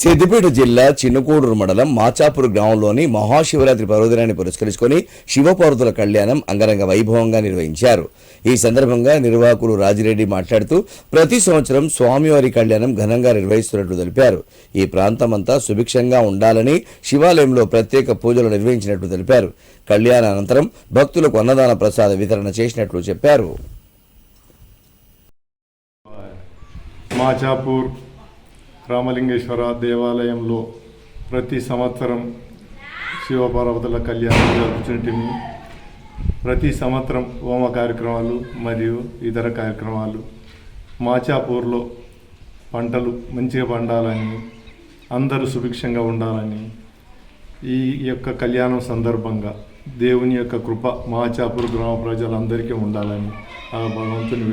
సిద్దిపేట జిల్లా చిన్నకోడూరు మండలం మాచాపూర్ గ్రామంలోని మహాశివరాత్రి పర్వదినాన్ని పురస్కరించుకొని శివపార్వతుల కళ్యాణం అంగరంగ వైభవంగా నిర్వహించారు. ఈ సందర్భంగా నిర్వాహకులు రాజిరెడ్డి మాట్లాడుతూ ప్రతి సంవత్సరం స్వామివారి కళ్యాణం ఘనంగా నిర్వహిస్తున్నట్లు తెలిపారు. ఈ ప్రాంతమంతా సుభిక్షంగా ఉండాలని శివాలయంలో ప్రత్యేక పూజలు నిర్వహించినట్లు తెలిపారు. కళ్యాణ అనంతరం భక్తులకు అన్నదాన ప్రసాద వితరణ చేసినట్లు చెప్పారు. మాచాపూర్ రామలింగేశ్వర దేవాలయంలో ప్రతి సంవత్సరం శివపార్వతుల కళ్యాణం జరుగుతుంటుంది. ప్రతి సంవత్సరం హోమ కార్యక్రమాలు మరియు ఇతర కార్యక్రమాలు. మాచాపూర్లో పంటలు మంచిగా పండాలని, అందరూ సుభిక్షంగా ఉండాలని, ఈ యొక్క కళ్యాణం సందర్భంగా దేవుని యొక్క కృప మాచాపూర్ గ్రామ ప్రజలందరికీ ఉండాలని ఆ భగవంతుని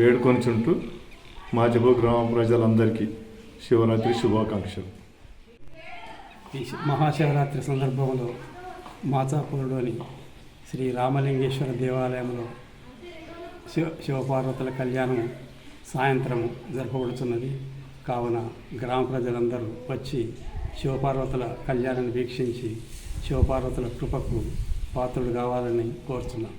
వేడుకొనిచుంటూ మాచాపూర్ గ్రామ ప్రజలందరికీ శివరాత్రి శుభాకాంక్షలు. ఈ మహాశివరాత్రి సందర్భంలో మాచాపూర్లోని శ్రీ రామలింగేశ్వర దేవాలయంలో శివపార్వతుల కళ్యాణం సాయంత్రం జరపబడుతున్నది. కావున గ్రామ ప్రజలందరూ వచ్చి శివపార్వతుల కళ్యాణాన్ని వీక్షించి శివపార్వతుల కృపకు పాత్రులు కావాలని కోరుతున్నాం.